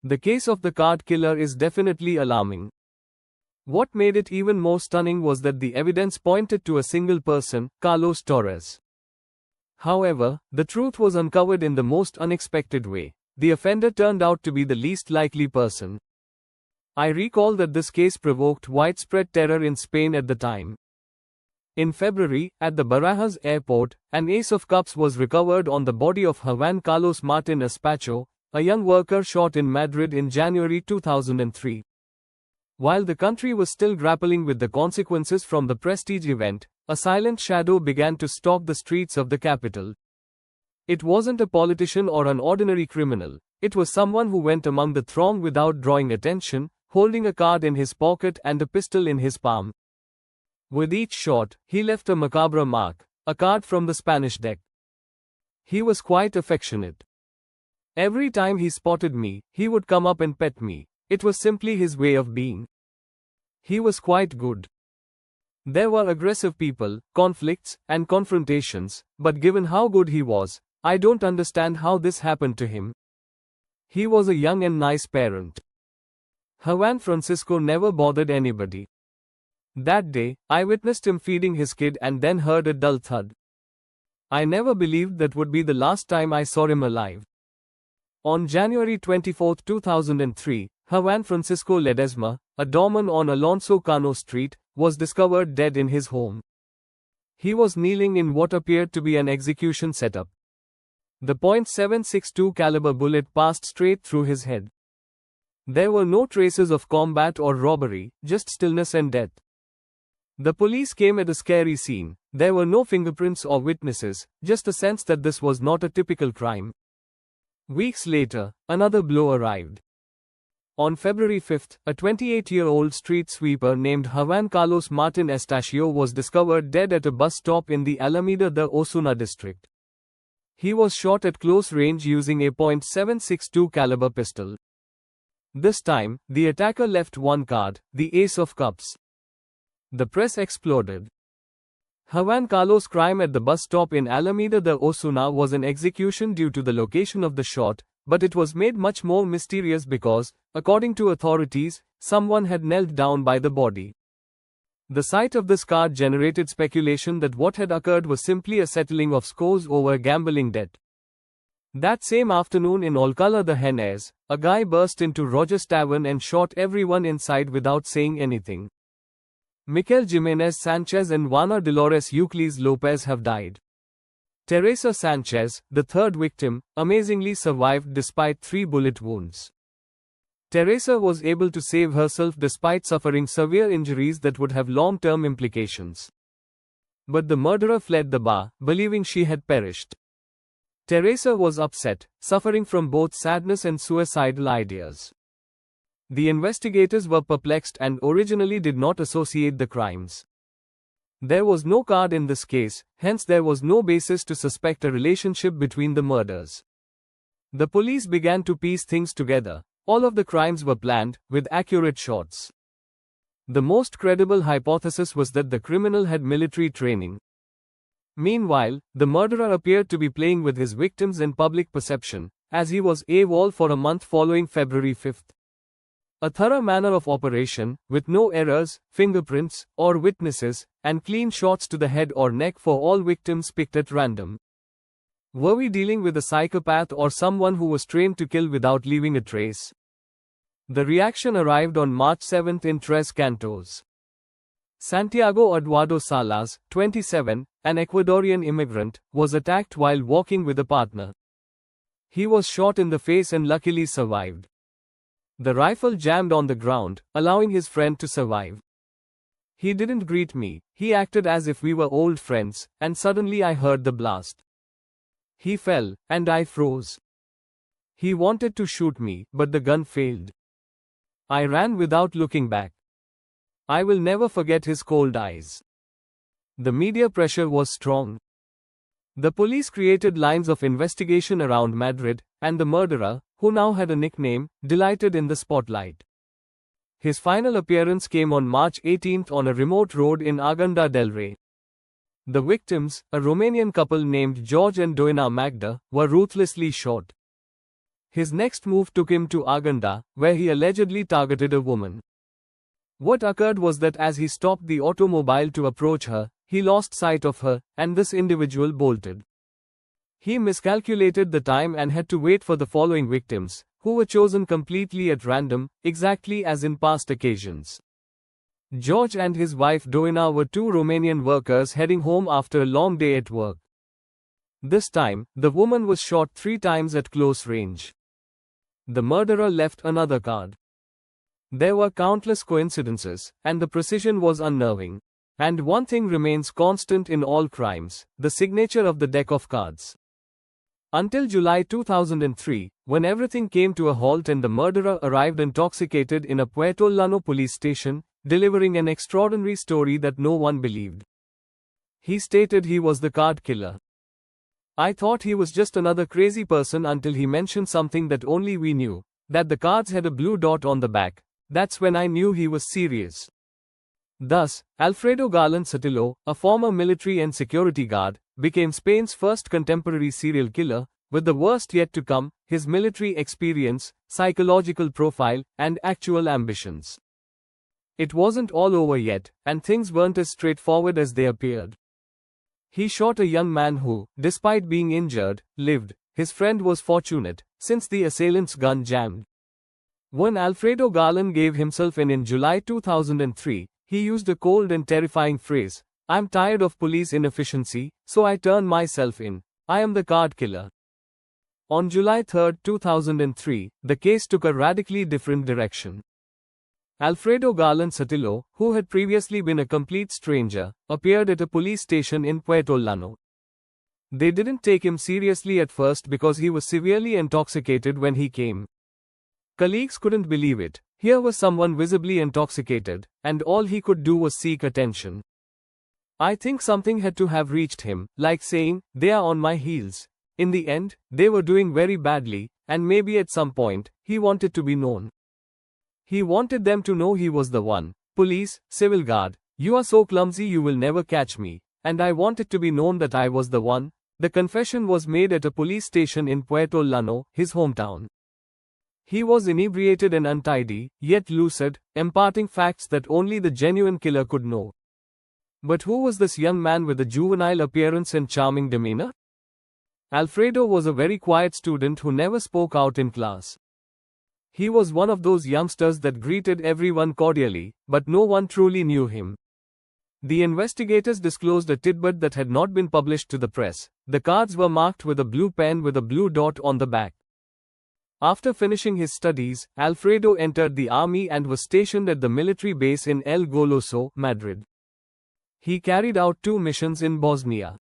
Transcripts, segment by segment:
The case of the card killer is definitely alarming. What made it even more stunning was that the evidence pointed to a single person, Carlos Torres. However, the truth was uncovered in the most unexpected way. The offender turned out to be the least likely person. I recall that this case provoked widespread terror in Spain at the time. In February, at the Barajas airport, an ace of cups was recovered on the body of Juan Carlos Martin Espacho, a young worker shot in Madrid in January 2003. While the country was still grappling with the consequences from the prestige event, a silent shadow began to stalk the streets of the capital. It wasn't a politician or an ordinary criminal. It was someone who went among the throng without drawing attention, holding a card in his pocket and a pistol in his palm. With each shot, he left a macabre mark, a card from the Spanish deck. He was quite affectionate. Every time he spotted me, he would come up and pet me. It was simply his way of being. He was quite good. There were aggressive people, conflicts, and confrontations, but given how good he was, I don't understand how this happened to him. He was a young and nice parent. Juan Francisco never bothered anybody. That day, I witnessed him feeding his kid and then heard a dull thud. I never believed that would be the last time I saw him alive. On January 24, 2003, Juan Francisco Ledesma, a doorman on Alonso Cano Street, was discovered dead in his home. He was kneeling in what appeared to be an execution setup. The .762 caliber bullet passed straight through his head. There were no traces of combat or robbery, just stillness and death. The police came at a scary scene. There were no fingerprints or witnesses, just a sense that this was not a typical crime. Weeks later, another blow arrived. On February 5, a 28-year-old street sweeper named Juan Carlos Martin Estacio was discovered dead at a bus stop in the Alameda de Osuna district. He was shot at close range using a .762 caliber pistol. This time, the attacker left one card, the ace of cups. The press exploded. Juan Carlos' crime at the bus stop in Alameda de Osuna was an execution due to the location of the shot, but it was made much more mysterious because, according to authorities, someone had knelt down by the body. The sight of this card generated speculation that what had occurred was simply a settling of scores over a gambling debt. That same afternoon in Alcalá de Henares, a guy burst into Roger's tavern and shot everyone inside without saying anything. Miquel Jiménez Sanchez and Juana Dolores Euclides Lopez have died. Teresa Sanchez, the third victim, amazingly survived despite 3 bullet wounds. Teresa was able to save herself despite suffering severe injuries that would have long-term implications. But the murderer fled the bar, believing she had perished. Teresa was upset, suffering from both sadness and suicidal ideas. The investigators were perplexed and originally did not associate the crimes. There was no card in this case, hence there was no basis to suspect a relationship between the murders. The police began to piece things together. All of the crimes were planned, with accurate shots. The most credible hypothesis was that the criminal had military training. Meanwhile, the murderer appeared to be playing with his victims in public perception, as he was AWOL for a month following February 5. A thorough manner of operation, with no errors, fingerprints, or witnesses, and clean shots to the head or neck for all victims picked at random. Were we dealing with a psychopath or someone who was trained to kill without leaving a trace? The reaction arrived on March 7 in Tres Cantos. Santiago Eduardo Salas, 27, an Ecuadorian immigrant, was attacked while walking with a partner. He was shot in the face and luckily survived. The rifle jammed on the ground, allowing his friend to survive. He didn't greet me, he acted as if we were old friends, and suddenly I heard the blast. He fell, and I froze. He wanted to shoot me, but the gun failed. I ran without looking back. I will never forget his cold eyes. The media pressure was strong. The police created lines of investigation around Madrid, and the murderer, who now had a nickname, delighted in the spotlight. His final appearance came on March 18 on a remote road in Arganda del Rey. The victims, a Romanian couple named George and Doina Magda, were ruthlessly shot. His next move took him to Aganda, where he allegedly targeted a woman. What occurred was that as he stopped the automobile to approach her, he lost sight of her, and this individual bolted. He miscalculated the time and had to wait for the following victims, who were chosen completely at random, exactly as in past occasions. George and his wife Doina were two Romanian workers heading home after a long day at work. This time, the woman was shot 3 times at close range. The murderer left another card. There were countless coincidences, and the precision was unnerving. And one thing remains constant in all crimes: the signature of the deck of cards. Until July 2003, when everything came to a halt and the murderer arrived intoxicated in a Puerto Llano police station, delivering an extraordinary story that no one believed. He stated he was the card killer. I thought he was just another crazy person until he mentioned something that only we knew, that the cards had a blue dot on the back. That's when I knew he was serious. Thus, Alfredo Galán Sotillo, a former military and security guard, became Spain's first contemporary serial killer, with the worst yet to come: his military experience, psychological profile, and actual ambitions. It wasn't all over yet, and things weren't as straightforward as they appeared. He shot a young man who, despite being injured, lived. His friend was fortunate, since the assailant's gun jammed. When Alfredo Galán gave himself in July 2003, he used a cold and terrifying phrase: "I'm tired of police inefficiency, so I turn myself in. I am the card killer." On July 3, 2003, the case took a radically different direction. Alfredo Galán Sotillo, who had previously been a complete stranger, appeared at a police station in Puerto Llano. They didn't take him seriously at first because he was severely intoxicated when he came. Colleagues couldn't believe it. Here was someone visibly intoxicated, and all he could do was seek attention. I think something had to have reached him, like saying, "They are on my heels." In the end, they were doing very badly, and maybe at some point, he wanted to be known. He wanted them to know he was the one. "Police, civil guard, you are so clumsy you will never catch me. And I wanted to be known that I was the one." The confession was made at a police station in Puerto Llano, his hometown. He was inebriated and untidy, yet lucid, imparting facts that only the genuine killer could know. But who was this young man with a juvenile appearance and charming demeanor? Alfredo was a very quiet student who never spoke out in class. He was one of those youngsters that greeted everyone cordially, but no one truly knew him. The investigators disclosed a tidbit that had not been published to the press. The cards were marked with a blue pen with a blue dot on the back. After finishing his studies, Alfredo entered the army and was stationed at the military base in El Goloso, Madrid. He carried out 2 missions in Bosnia.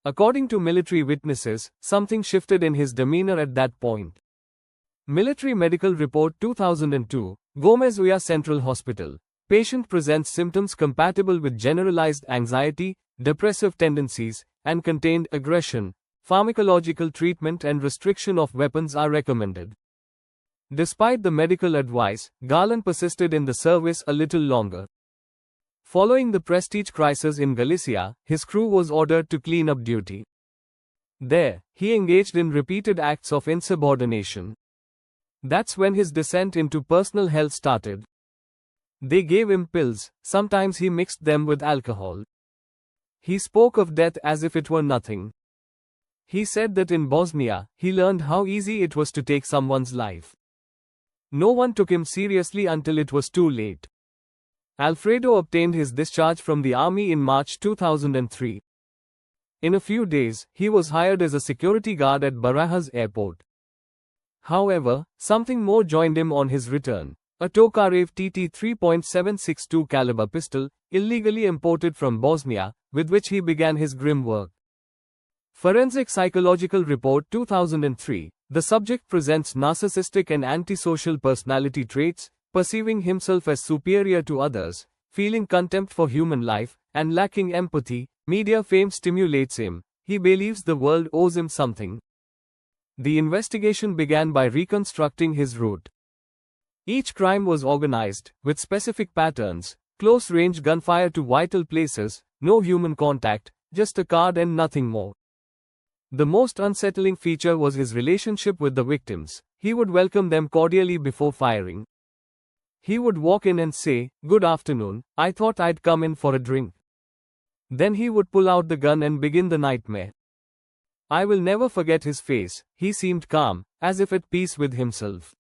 According to military witnesses, something shifted in his demeanor at that point. Military Medical Report 2002, Gómez Ulla Central Hospital. Patient presents symptoms compatible with generalized anxiety, depressive tendencies, and contained aggression. Pharmacological treatment and restriction of weapons are recommended. Despite the medical advice, Galán persisted in the service a little longer. Following the Prestige crisis in Galicia, his crew was ordered to clean up duty. There, he engaged in repeated acts of insubordination. That's when his descent into personal hell started. They gave him pills, sometimes he mixed them with alcohol. He spoke of death as if it were nothing. He said that in Bosnia, he learned how easy it was to take someone's life. No one took him seriously until it was too late. Alfredo obtained his discharge from the army in March 2003. In a few days, he was hired as a security guard at Barajas Airport. However, something more joined him on his return: a Tokarev TT 3.762 caliber pistol, illegally imported from Bosnia, with which he began his grim work. Forensic Psychological Report 2003. The subject presents narcissistic and antisocial personality traits, perceiving himself as superior to others, feeling contempt for human life, and lacking empathy. Media fame stimulates him. He believes the world owes him something. The investigation began by reconstructing his route. Each crime was organized, with specific patterns: close-range gunfire to vital places, no human contact, just a card and nothing more. The most unsettling feature was his relationship with the victims. He would welcome them cordially before firing. He would walk in and say, "Good afternoon, I thought I'd come in for a drink." Then he would pull out the gun and begin the nightmare. I will never forget his face. He seemed calm, as if at peace with himself.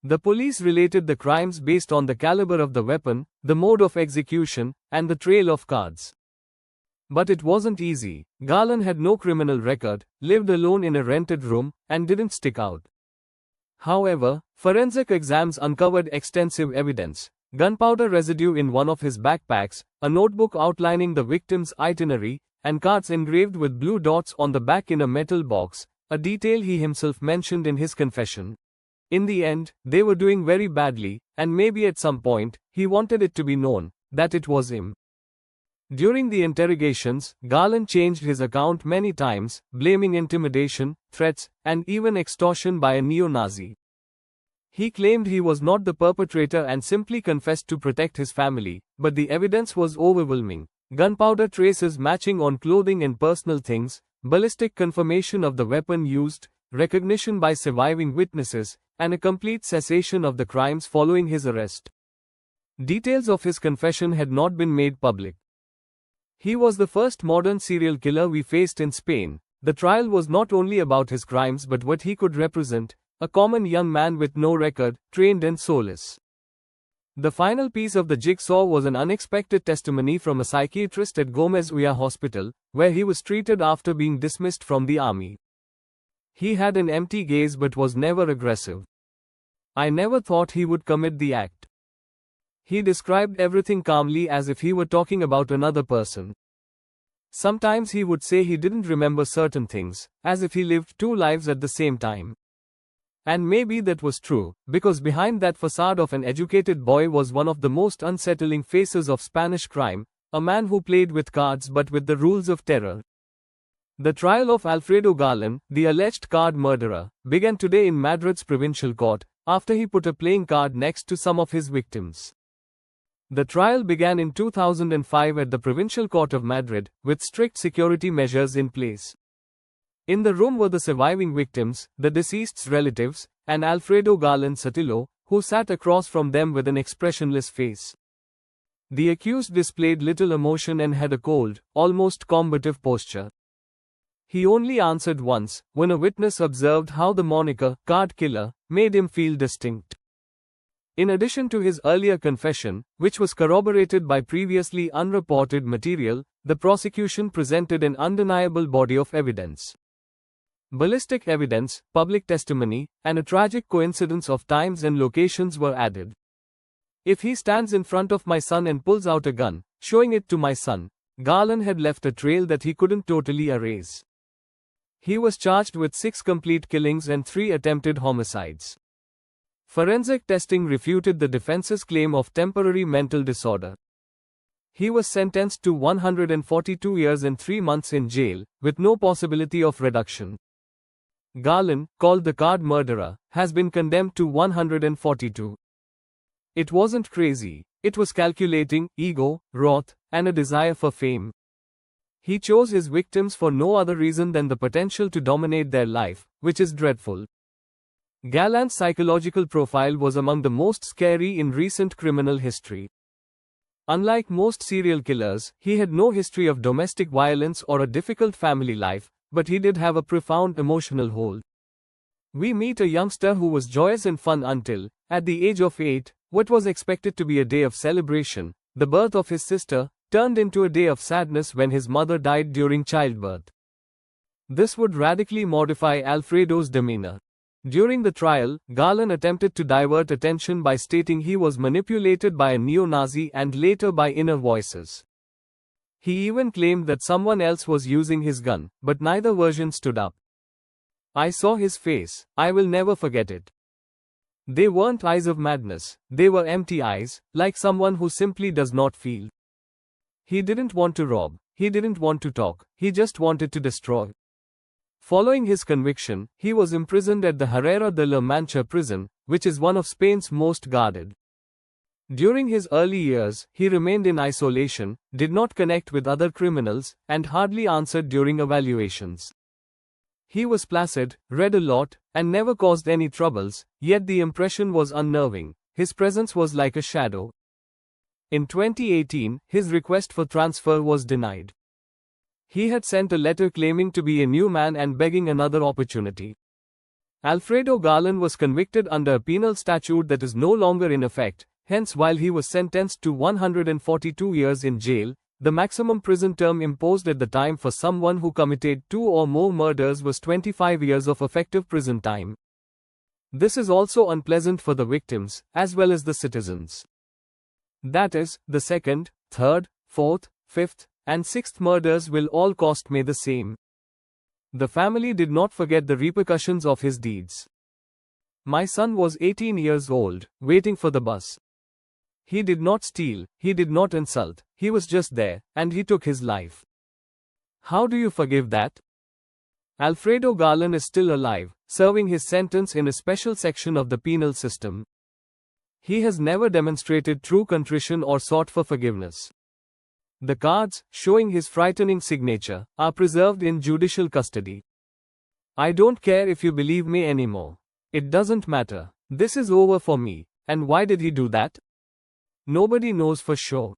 The police related the crimes based on the caliber of the weapon, the mode of execution, and the trail of cards. But it wasn't easy. Garland had no criminal record, lived alone in a rented room, and didn't stick out. However, forensic exams uncovered extensive evidence: gunpowder residue in one of his backpacks, a notebook outlining the victim's itinerary, and cards engraved with blue dots on the back in a metal box, a detail he himself mentioned in his confession. In the end, they were doing very badly, and maybe at some point, he wanted it to be known that it was him. During the interrogations, Garland changed his account many times, blaming intimidation, threats, and even extortion by a neo-Nazi. He claimed he was not the perpetrator and simply confessed to protect his family, but the evidence was overwhelming. Gunpowder traces matching on clothing and personal things, ballistic confirmation of the weapon used, recognition by surviving witnesses, and a complete cessation of the crimes following his arrest. Details of his confession had not been made public. He was the first modern serial killer we faced in Spain. The trial was not only about his crimes but what he could represent: a common young man with no record, trained and soulless. The final piece of the jigsaw was an unexpected testimony from a psychiatrist at Gomez Ulla Hospital, where he was treated after being dismissed from the army. He had an empty gaze but was never aggressive. "I never thought he would commit the act." He described everything calmly as if he were talking about another person. Sometimes he would say he didn't remember certain things, as if he lived two lives at the same time. And maybe that was true, because behind that facade of an educated boy was one of the most unsettling faces of Spanish crime, a man who played with cards but with the rules of terror. The trial of Alfredo Garland, the alleged card murderer, began today in Madrid's provincial court, after he put a playing card next to some of his victims. The trial began in 2005 at the Provincial Court of Madrid, with strict security measures in place. In the room were the surviving victims, the deceased's relatives, and Alfredo Garland Sotillo, who sat across from them with an expressionless face. The accused displayed little emotion and had a cold, almost combative posture. He only answered once, when a witness observed how the moniker, "card killer," made him feel distinct. In addition to his earlier confession, which was corroborated by previously unreported material, the prosecution presented an undeniable body of evidence. Ballistic evidence, public testimony, and a tragic coincidence of times and locations were added. "If he stands in front of my son and pulls out a gun, showing it to my son," Garland had left a trail that he couldn't totally erase. He was charged with 6 complete killings and 3 attempted homicides. Forensic testing refuted the defense's claim of temporary mental disorder. He was sentenced to 142 years and 3 months in jail, with no possibility of reduction. Garland, called the card murderer, has been condemned to 142. It wasn't crazy. It was calculating, ego, wrath, and a desire for fame. He chose his victims for no other reason than the potential to dominate their life, which is dreadful. Garland's psychological profile was among the most scary in recent criminal history. Unlike most serial killers, he had no history of domestic violence or a difficult family life, but he did have a profound emotional hold. We meet a youngster who was joyous and fun until, at the age of 8, what was expected to be a day of celebration, the birth of his sister, turned into a day of sadness when his mother died during childbirth. This would radically modify Alfredo's demeanor. During the trial, Garland attempted to divert attention by stating he was manipulated by a neo-Nazi and later by inner voices. He even claimed that someone else was using his gun, but neither version stood up. "I saw his face. I will never forget it. They weren't eyes of madness, they were empty eyes, like someone who simply does not feel. He didn't want to rob, he didn't want to talk, he just wanted to destroy." Following his conviction, he was imprisoned at the Herrera de la Mancha prison, which is one of Spain's most guarded. During his early years, he remained in isolation, did not connect with other criminals, and hardly answered during evaluations. He was placid, read a lot, and never caused any troubles, yet the impression was unnerving. His presence was like a shadow. In 2018, his request for transfer was denied. He had sent a letter claiming to be a new man and begging another opportunity. Alfredo Garland was convicted under a penal statute that is no longer in effect, hence while he was sentenced to 142 years in jail, the maximum prison term imposed at the time for someone who committed 2 or more murders was 25 years of effective prison time. This is also unpleasant for the victims, as well as the citizens. That is, the second, third, fourth, fifth, and sixth murders will all cost me the same. The family did not forget the repercussions of his deeds. My son was 18 years old, waiting for the bus. He did not steal, he did not insult, he was just there, and he took his life. How do you forgive that? Alfredo Garland is still alive, serving his sentence in a special section of the penal system. He has never demonstrated true contrition or sought for forgiveness. The cards, showing his frightening signature, are preserved in judicial custody. I don't care if you believe me anymore. It doesn't matter. This is over for me. And why did he do that? Nobody knows for sure.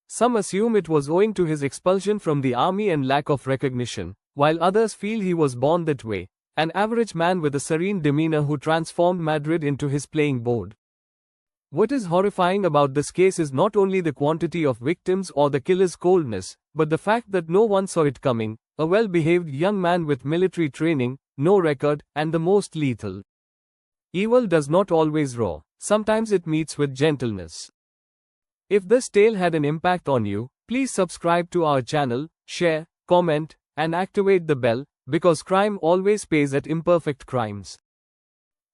Some assume it was owing to his expulsion from the army and lack of recognition, while others feel he was born that way, an average man with a serene demeanor who transformed Madrid into his playing board. What is horrifying about this case is not only the quantity of victims or the killer's coldness, but the fact that no one saw it coming, a well-behaved young man with military training, no record, and the most lethal. Evil does not always roar, sometimes it meets with gentleness. If this tale had an impact on you, please subscribe to our channel, share, comment, and activate the bell, because crime always pays at Imperfect Crimes.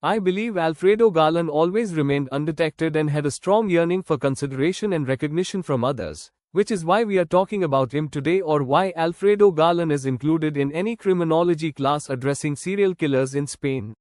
I believe Alfredo Garland always remained undetected and had a strong yearning for consideration and recognition from others, which is why we are talking about him today, or why Alfredo Garland is included in any criminology class addressing serial killers in Spain.